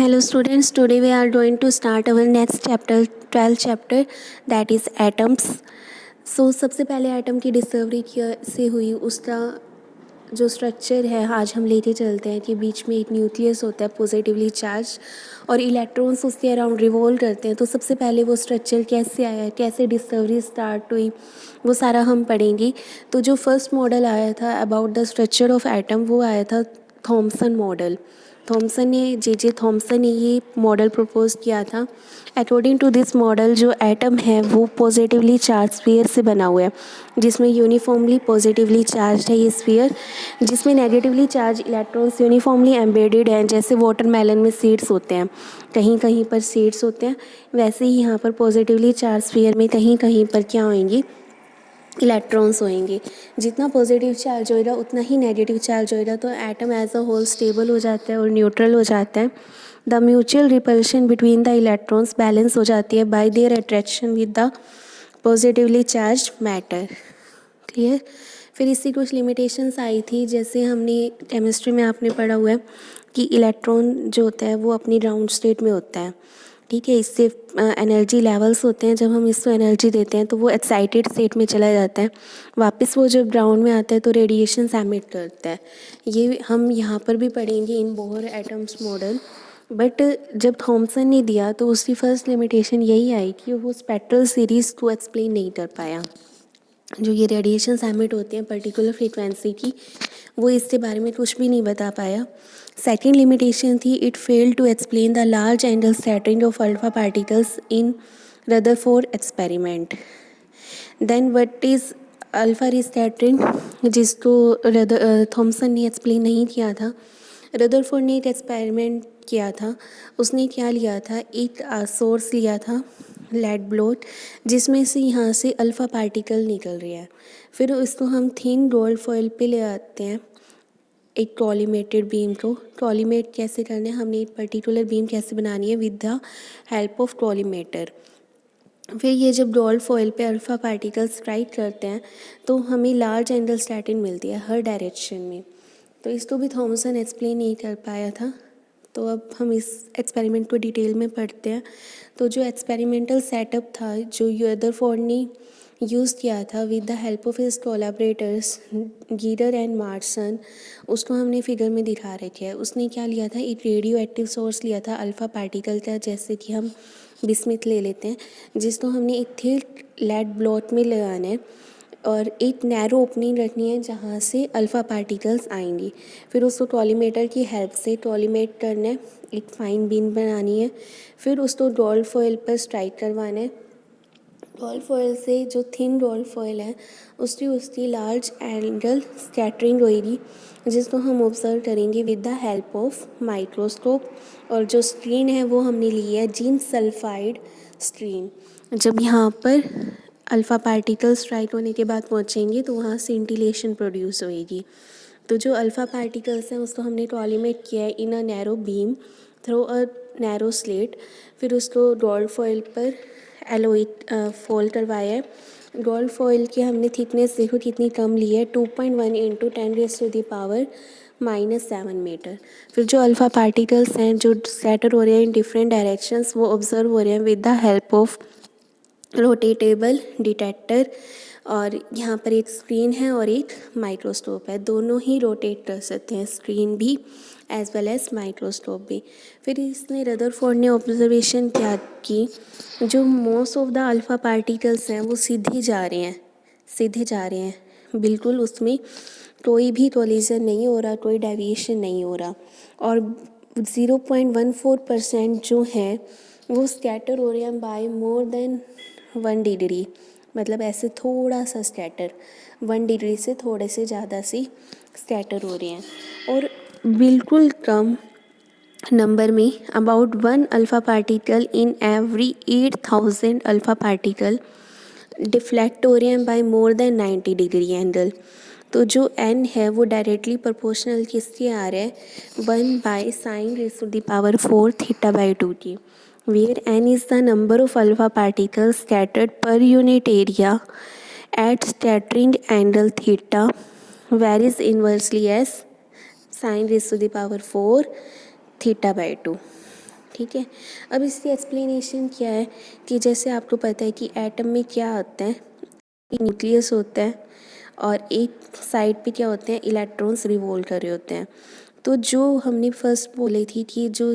Hello students, today we are going to start our next chapter, 12th chapter, that is atoms. So सबसे पहले atom की discovery से हुई उसका जो स्ट्रक्चर है आज हम लेके चलते हैं कि बीच में एक न्यूक्लियस होता है पॉजिटिवली चार्ज और इलेक्ट्रॉन्स उसके अराउंड रिवॉल्व करते हैं. तो सबसे पहले वो स्ट्रक्चर कैसे आया, कैसे डिस्कवरी स्टार्ट हुई, वो सारा हम पढ़ेंगे. तो जो फर्स्ट मॉडल आया था about the structure of atom वो आया था थॉमसन मॉडल. जे थॉमसन ने ये मॉडल प्रपोज किया था. अकॉर्डिंग टू दिस मॉडल जो एटम है वो पॉजिटिवली चार्ज स्फीयर से बना हुआ है, जिसमें यूनिफॉर्मली पॉजिटिवली चार्ज है ये स्फीयर, जिसमें negatively charge electrons uniformly embedded हैं. जैसे वाटरमेलन में सीड्स होते हैं, कहीं कहीं पर सीड्स होते हैं, वैसे ही यहाँ पर पॉजिटिवली चार्ज स्फीयर में कहीं कहीं पर क्या होंगी, इलेक्ट्रॉन्स होंगे. जितना पॉजिटिव चार्ज होएगा उतना ही नेगेटिव चार्ज होएगा. तो atom as a whole stable हो जाता है और न्यूट्रल हो जाता है. The mutual repulsion between the electrons balance हो जाती है by their attraction with the positively charge matter. Clear. फिर इसकी कुछ लिमिटेशंस आई थी, जैसे हमने केमिस्ट्री में आपने पढ़ा हुआ है कि इलेक्ट्रॉन जो होता है वो अपनी ग्राउंड स्टेट में होता है. ठीक है, इससे एनर्जी लेवल्स होते हैं, जब हम इसको एनर्जी देते हैं तो वो एक्साइटेड स्टेट में चला जाता है. वापस वो जब ग्राउंड में आता है तो रेडिएशन एमिट करता है. ये हम यहाँ पर भी पढ़ेंगे इन बोहर एटम्स मॉडल. बट जब थॉमसन ने दिया तो उसकी फर्स्ट लिमिटेशन यही आई कि वो स्पेक्ट्रल सीरीज़ को एक्सप्लेन नहीं कर पाया. जो ये रेडिएशन एमिट होते हैं पर्टिकुलर फ्रीक्वेंसी की, वो इसके बारे में कुछ भी नहीं बता पाया. सेकेंड लिमिटेशन थी, it failed to explain the large angle scattering of alpha particles in Rutherford experiment. Then what is alpha scattering, जिसको थॉमसन ने एक्सप्लेन नहीं किया था. रदरफोर्ड ने एक एक्सपेरिमेंट किया था. उसने क्या लिया था, एक सोर्स लिया था लेड ब्लोट, जिसमें से यहाँ से अल्फ़ा पार्टिकल निकल रहा है. फिर इसको हम थिन रोल्ड फॉइल पे ले आते हैं, एक कॉलीमेटेड बीम को. कॉलीमेट कैसे करना है, हमने एक पर्टिकुलर बीम कैसे बनानी है with the help of collimator. फिर ये जब रोल्ड फॉइल पे अल्फ़ा पार्टिकल स्ट्राइक करते हैं तो हमें लार्ज एंगल स्कैटरिंग मिलती है हर डायरेक्शन में. तो इसको भी थॉमसन एक्सप्लेन नहीं कर पाया था. तो अब हम इस एक्सपेरिमेंट को डिटेल में पढ़ते हैं. तो जो एक्सपेरिमेंटल सेटअप था जो रदरफोर्ड ने यूज़ किया था with the help of his collaborators गीडर एंड मार्सन, उसको हमने फिगर में दिखा रखा है. उसने क्या लिया था, एक रेडियो एक्टिव सोर्स लिया था अल्फ़ा पार्टिकल का, जैसे कि हम बिस्मिथ ले लेते हैं, जिसको हमने एक थिक लेड ब्लॉट में लगाना है और एक नैरो ओपनिंग रखनी है जहाँ से अल्फ़ा पार्टिकल्स आएंगी. फिर उसको कॉलीमेटर की हेल्प से कॉलीमेट करना है, एक फाइन बीन बनानी है. फिर उसको रोल्ड फॉइल पर स्ट्राइक करवाना है. रोल्ड फॉइल से जो थिन रोल्ड फॉइल है उसकी लार्ज एंगल स्कैटरिंग होएगी, जिसको हम ऑब्जर्व करेंगे with the help of microscope. और जो स्क्रीन है वो हमने ली है जिंक सल्फाइड स्क्रीन. जब यहाँ पर अल्फ़ा पार्टिकल स्ट्राइक होने के बाद पहुँचेंगे तो वहाँ से इंटिलेशन प्रोड्यूस होएगी. तो जो अल्फ़ा पार्टिकल्स हैं उसको हमने कॉलीमेट किया है in a narrow beam through a narrow slit. फिर उसको रोल्ड फॉइल पर एलोइट फोल्ड करवाया है. रोल्ड फॉइल की हमने थिकनेस देखो कितनी कम ली है, 2.1 इंटू 10⁻⁻⁷ मीटर. फिर जो अल्फ़ा पार्टिकल्स हैं जो स्कैटर हो रहे हैं इन डिफरेंट डायरेक्शंस, वो ऑब्जर्व हो रहे हैं with the help of rotatable detector. और यहाँ पर एक स्क्रीन है और एक माइक्रोस्कोप है, दोनों ही रोटेट कर सकते हैं, स्क्रीन भी एज वेल एज माइक्रोस्कोप भी. फिर इसने रदरफोर्ड ने ऑब्जर्वेशन क्या की, जो most of the alpha particles हैं वो सीधे जा रहे हैं बिल्कुल, उसमें कोई भी कोलिजन नहीं हो रहा, कोई डेविएशन नहीं हो रहा. और 0.14% जो है वो स्कैटर हो रहे हैं बाय मोर देन 1 डिग्री. मतलब ऐसे थोड़ा सा स्कैटर, 1 डिग्री से थोड़े से ज़्यादा सी स्कैटर हो रहे हैं. और बिल्कुल कम नंबर में about 1 alpha particle in every 8000 alpha particle deflect हो रहे हैं by more than 90 degree angle. तो जो n है वो डायरेक्टली प्रोपोर्शनल किसके आ रहा है, 1/sin⁻⁴ θ/2 की, where n is the number of alpha particles scattered per unit area at scattering angle theta varies inversely as sin⁻⁴ θ/2. ठीक है। अब इसकी एक्सप्लेनेशन क्या है कि जैसे आपको पता है कि एटम में क्या होता है, एक न्यूक्लियस होता है और एक साइड पे क्या होते हैं, इलेक्ट्रॉन्स रिवॉल्व कर रहे होते हैं। तो जो हमने फर्स्ट बोली थी कि जो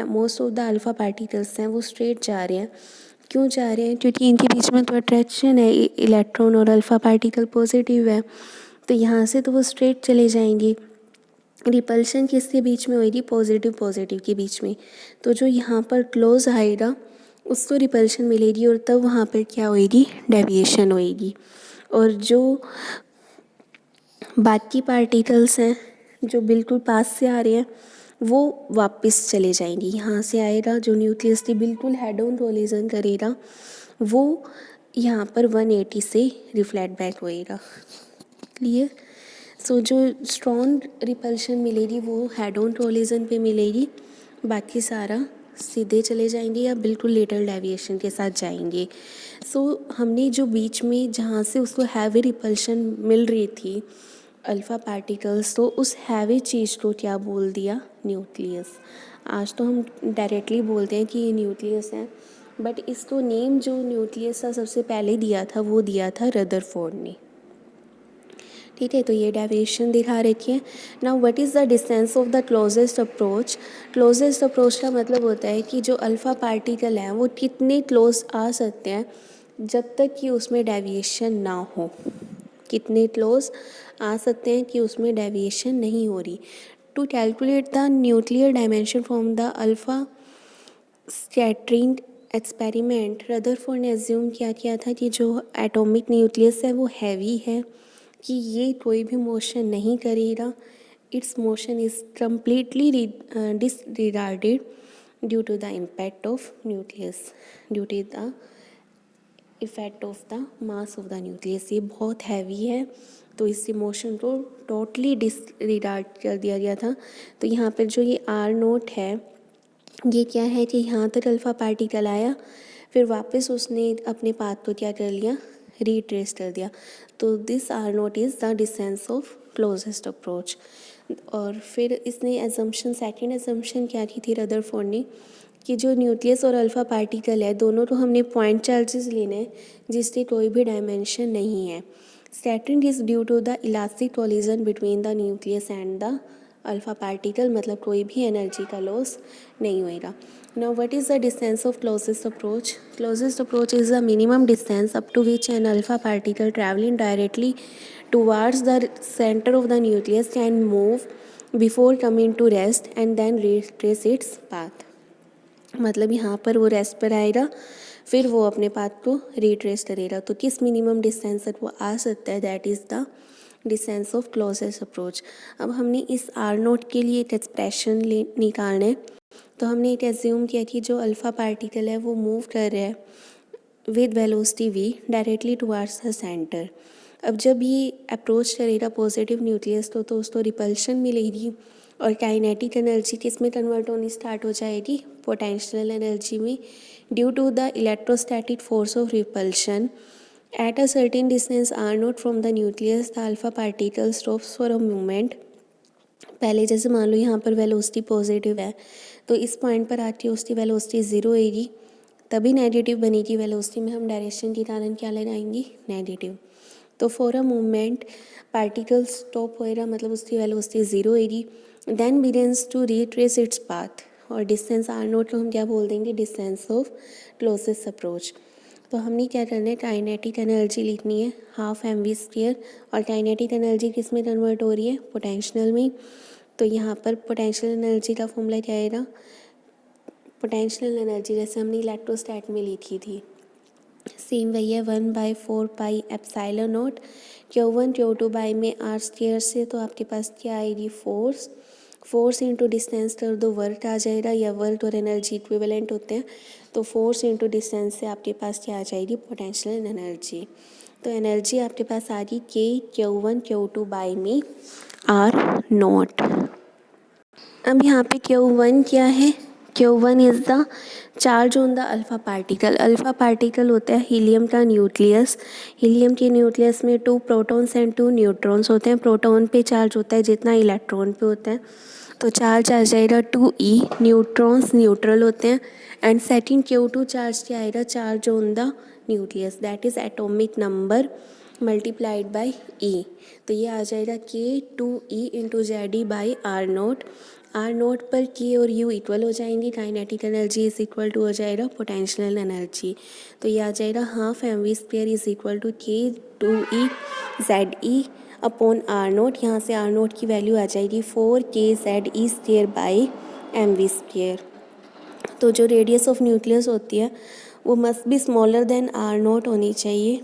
most of the alpha particles हैं वो स्ट्रेट जा रहे हैं। क्यों जा रहे हैं? क्योंकि इनके बीच में तो अट्रैक्शन है, इलेक्ट्रॉन और अल्फ़ा पार्टिकल पॉजिटिव है, तो यहाँ से तो वो स्ट्रेट चले जाएंगे। रिपल्शन किसके बीच में होएगी? पॉजिटिव पॉजिटिव के बीच में। तो जो यहाँ पर क्लोज आएगा उसको रिपल्शन मिलेगी और तब वहाँ पर क्या होएगी? डेविएशन होएगी। और जो बाकी पार्टिकल्स हैं जो बिल्कुल पास से आ रहे हैं वो वापस चले जाएंगी। यहाँ से आएगा जो न्यूक्लियस थी बिल्कुल हेड ऑन कोलिजन करेगा, वो यहाँ पर 180 से रिफ्लेक्ट बैक होएगा। क्लियर? सो जो स्ट्रॉन्ग रिपल्शन मिलेगी वो हेड ऑन कोलिजन पे मिलेगी, बाकी सारा सीधे चले जाएंगे या बिल्कुल लिटिल डेविएशन के साथ जाएंगे। सो हमने जो बीच में जहाँ से उसको हैवी रिपल्शन मिल रही थी अल्फ़ा पार्टिकल्स, तो उस हैवी चीज़ को क्या बोल दिया? न्यूक्लियस। आज तो हम डायरेक्टली बोलते हैं कि ये न्यूक्लियस है, बट इसको नेम जो न्यूक्लियस का सबसे पहले दिया था वो दिया था रदरफोर्ड ने। ठीक है, तो ये डेविएशन दिखा रखी है। Now what is the distance of the closest approach? Closest approach का मतलब होता है कि जो अल्फ़ा पार्टिकल हैं वो कितने क्लोज आ सकते हैं जब तक कि उसमें डेविएशन ना हो। कितने क्लोज आ सकते हैं कि उसमें डेविएशन नहीं हो रही। To calculate the nuclear dimension from the alpha scattering experiment, Rutherford ने एज्यूम किया था कि जो एटॉमिक न्यूक्लियस है वो हैवी है, कि ये कोई भी मोशन नहीं करेगा, its motion is completely disregarded due to the impact of nucleus, due to the effect of the mass of the nucleus. ये बहुत हैवी है तो इससे मोशन को टोटली डिसरिगार्ड कर दिया गया था। तो यहाँ पर जो ये आर नोट है ये क्या है कि यहाँ तक अल्फ़ा पार्टिकल आया, फिर वापस उसने अपने पाथ को क्या कर लिया? रिट्रेस कर दिया। तो this R naught is the distance of closest approach. और फिर इसने एजम्पशन, सेकेंड एजम्पशन क्या की थी रदरफोर्ड ने, कि जो न्यूक्लियस और अल्फ़ा पार्टिकल है दोनों तो हमने पॉइंट चार्जेस लेने हैं जिसकी कोई भी डायमेंशन नहीं है। Second is due to the elastic collision between the nucleus and the alpha particle, मतलब कोई भी एनर्जी का लॉस नहीं होएगा। Now what is the distance of closest approach? Closest approach is the minimum distance up to which an alpha particle travelling directly towards the center of the nucleus can move before coming to rest and then retrace its path। मतलब यहाँ पर वो rest पर आएगा फिर वो अपने path को रिट्रेस करेगा। तो किस मिनिमम डिस्टेंस तक वो आ सकता है? That is the distance of closest approach. अब हमने इस आर नोट के लिए एक एक्सप्रेशन निकालना है, तो हमने एक एज्यूम किया कि जो अल्फ़ा पार्टिकल है वो मूव कर रहा है with velocity v directly towards the centre. अब जब ये अप्रोच करेगा पॉजिटिव न्यूक्लियस तो उसको रिपल्शन मिलेगी और काइनेटिक एनर्जी किस में कन्वर्ट होनी स्टार्ट हो जाएगी? पोटेंशियल एनर्जी में, due to the electrostatic force of repulsion at a certain distance R naught from the nucleus the alpha particle stops for a moment. पहले जैसे मान लो यहाँ पर वेलोसिटी पॉजिटिव है तो इस पॉइंट पर आके उसकी वेलोसिटी ज़ीरो होएगी, तभी नेगेटिव बनेगी। वेलोसिटी में हम डायरेक्शन के कारण क्या लगाएंगे? नेगेटिव। तो for a moment particle stop होएगा, मतलब उसकी वेलोसिटी ज़ीरो होएगी, then begins to retrace its path. और डिस्टेंस आर नोट को हम क्या बोल देंगे? Distance of closest approach. तो हमने क्या करना है? काइनेटिक एनर्जी लिखनी है हाफ mv², और काइनेटिक एनर्जी किस में कन्वर्ट हो रही है? पोटेंशियल में। तो यहाँ पर पोटेंशियल एनर्जी का फॉर्मूला क्या आएगा? पोटेंशियल एनर्जी जैसे हमने इलेक्ट्रोस्टैट में लिखी थी सेम वही है, 1/4 pi epsilon not Q1 Q2 by में आर स्क्वायर से। तो आपके पास क्या आएगी? फोर्स इंटू डिस्टेंस कर दो, वर्क आ जाएगा, या वर्क और एनर्जी इक्विवेलेंट होते हैं, तो फोर्स इंटू डिस्टेंस से आपके पास क्या आ जाएगी? Potential energy. तो एनर्जी आपके पास आ गई Q1 Q2 बाई में आर नॉट। अब यहाँ पे Q1 क्या है? Q1 is the charge on the alpha particle. Alpha particle होता है हीलियम का न्यूक्लियस। हीलियम के न्यूक्लियस में 2 प्रोटॉन्स एंड 2 न्यूट्रॉन्स होते हैं। प्रोटॉन पे चार्ज होता है जितना इलेक्ट्रॉन पे होता है, तो चार्ज आ जाएगा 2e, न्यूट्रॉन्स न्यूट्रल होते हैं, एंड सेकंड Q2 चार्ज क्या आएगा, charge on the nucleus, that is atomic number multiplied by E। तो ये आ जाएगा K2e into ZE by R0। R0 पर K और U इक्वल हो जाएंगी, kinetic energy is equal to हो जाएगा पोटेंशियल एनर्जी। तो ये आ जाएगा half mv² is equal to K2e ZE upon R0। यहाँ से R0 की वैल्यू आ जाएगी 4kZe² बाई mv²। तो जो रेडियस ऑफ न्यूक्लियस होती है वो must be smaller than R0 होनी चाहिए,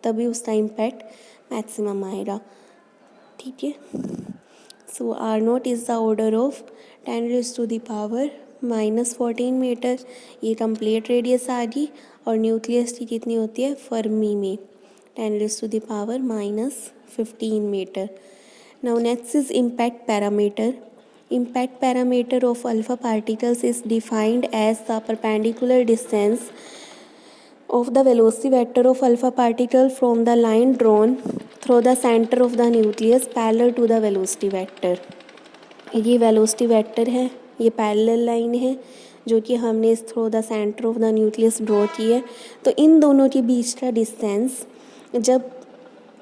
तभी उसका इम्पैक्ट मैक्सिमम आएगा। ठीक है, so R0 is the order of 10⁻⁻14 metre. ये कंप्लीट रेडियस आ गई, और न्यूक्लियस की कितनी होती है फर्मी में, 10⁻⁻15 metre. Now next is impact parameter. Impact parameter of alpha particles is defined as the perpendicular distance of the velocity vector of alpha particle from the line drawn through the center of the nucleus parallel to the velocity vector। ये velocity vector है, ये parallel line है जो कि हमने through the centre of the nucleus draw की है। तो इन दोनों के बीच का डिस्टेंस जब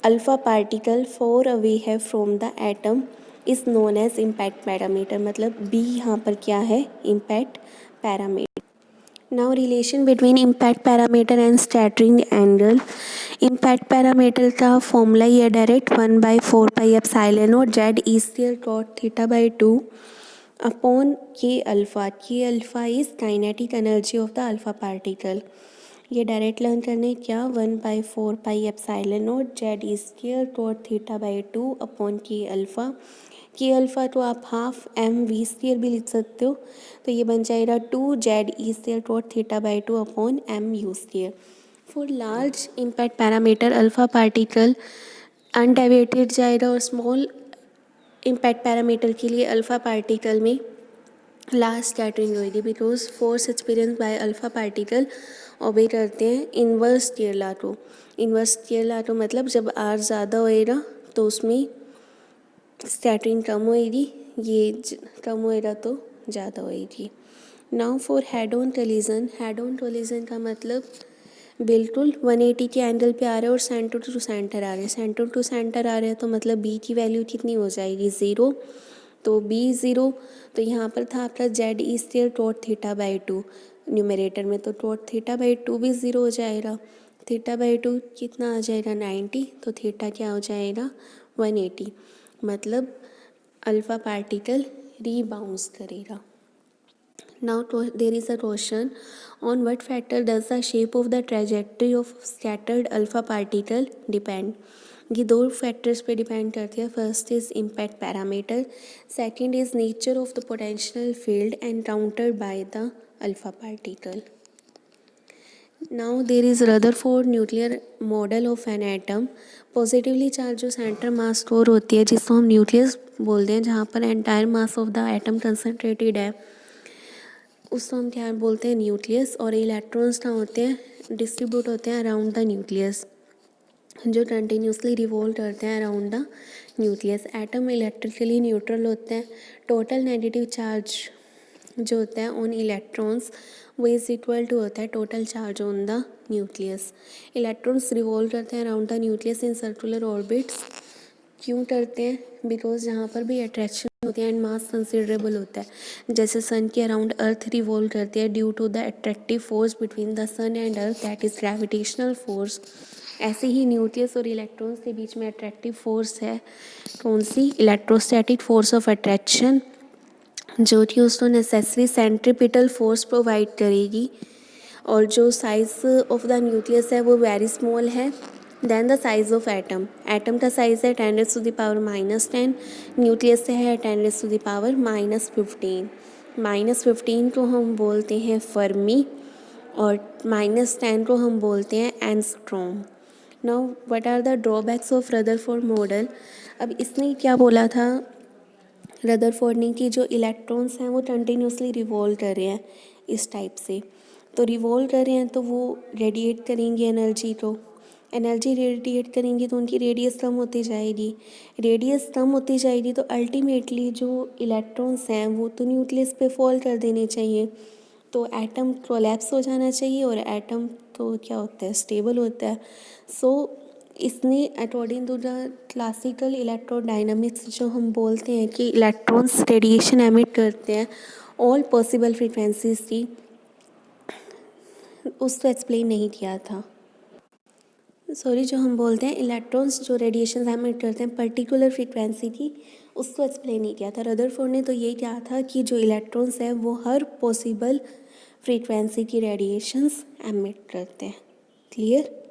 अल्फ़ा पार्टिकल फॉर अवे है from the atom is known as impact parameter. मतलब बी यहाँ पर क्या है, impact parameter. Now relation between impact parameter and scattering angle. Impact parameter का फॉर्मूला ये direct 1/4πε0 Z² cot θ/2 upon K alpha. K alpha is kinetic energy of the alpha particle. ये direct learn करने क्या, 1/4πε0 Z² cot θ/2 upon K alpha. K alpha तो आप half mv² भी लिख सकते हो, तो ये बन जाएगा 2ZE² cot θ/2 upon mu²। For large impact parameter alpha particle undeviated जाएगा, और स्मॉल इम्पैक्ट पैरामीटर के लिए अल्फ़ा पार्टिकल में लास्ट स्कैटरिंग होगी, because force experience by alpha particle obey करते हैं इन्वर्स स्केयर लॉ को। इन्वर्स स्केयर लॉ तो मतलब जब R ज़्यादा होएगा तो उसमें स्कैटरिंग कम होएगी, ये कम होएगा तो ज़्यादा होएगी। Now for head on collision. Head on collision का मतलब बिल्कुल 180 के एंगल पे आ रहे हैं और सेंटर टू सेंटर आ रहे हैं। सेंटर टू सेंटर आ रहे हैं तो मतलब बी की वैल्यू कितनी हो जाएगी, 0। तो बी 0, तो यहाँ पर था आपका ZE² cot θ/2 न्यूमरेटर में, तो cot θ/2 भी 0 हो जाएगा। θ/2 कितना आ जाएगा, 90, तो थीटा क्या हो जाएगा, 180। मतलब अल्फ़ा पार्टिकल रीबाउंस करेगा। Now there is a question, on what factor does the shape of the trajectory of scattered alpha particle depend? ये दो फैक्टर्स पे डिपेंड करती है। First is impact parameter, second is nature of the potential field encountered by the alpha particle. Now there is Rutherford nuclear model of an atom. Positively charge जो centre mass store होती है जिसको हम nucleus बोलते हैं, जहाँ पर entire mass of the atom concentrated है, उसको हम क्या बोलते हैं, न्यूक्लियस। और इलेक्ट्रॉन्स क्या होते हैं, डिस्ट्रीब्यूट होते हैं अराउंड द न्यूक्लियस, जो कंटिन्यूसली रिवॉल्व करते हैं around the nucleus. Atom electrically neutral होते हैं। टोटल नेगेटिव चार्ज जो होता है ऑन इलेक्ट्रॉन्स वो इज इक्वल टू होता है total charge on the nucleus. Electrons revolve करते हैं around the nucleus in circular orbits. क्यों करते हैं, बिकॉज यहाँ पर भी अट्रैक्शन होती है एंड मास कंसिडरेबल होता है। जैसे सन के अराउंड अर्थ रिवॉल्व करती है due to the attractive force between the sun and earth, that is gravitational force. ऐसे ही न्यूक्लियस और इलेक्ट्रॉन्स के बीच में अट्रैक्टिव फोर्स है, कौन सी, इलेक्ट्रोस्टैटिक फोर्स ऑफ अट्रैक्शन, जो कि उसको नेसेसरी सेंट्रीपिटल फोर्स प्रोवाइड करेगी। और जो साइज़ ऑफ द न्यूक्लियस है वो वेरी स्मॉल है then the size of atom. Atom का साइज़ है 10⁻⁻10, न्यूक्लियस से है 10⁻⁻15। -15 को हम बोलते हैं फर्मी और -10 को हम बोलते हैं angstrom. Now what are the drawbacks of Rutherford model. अब इसने क्या बोला था रदरफोर्ड ने कि जो इलेक्ट्रॉन्स हैं वो कंटिन्यूसली रिवॉल्व कर रहे हैं इस टाइप से, तो रिवॉल्व कर रहे हैं तो वो रेडिएट करेंगे एनर्जी को। एनर्जी रेडिएट करेंगी तो उनकी रेडियस कम होती जाएगी, रेडियस कम होती जाएगी तो अल्टीमेटली जो इलेक्ट्रॉन्स हैं वो तो न्यूक्लियस पे फॉल कर देने चाहिए, तो एटम कोलैप्स हो जाना चाहिए और एटम तो क्या होता है, स्टेबल होता है। सो इसने according to the classical electrodynamics जो हम बोलते हैं कि इलेक्ट्रॉन्स रेडिएशन एमिट करते हैं ऑल पॉसिबल फ्रीक्वेंसीज की, उसको एक्सप्लेन नहीं किया था। सॉरी, जो हम बोलते हैं इलेक्ट्रॉन्स जो रेडिएशन एमिट करते हैं पर्टिकुलर फ्रीक्वेंसी की, उसको एक्सप्लेन नहीं किया था। रदरफोर्ड ने तो ये कहा था कि जो इलेक्ट्रॉन्स हैं वो हर पॉसिबल फ्रीक्वेंसी की रेडिएशंस एमिट करते हैं। क्लियर?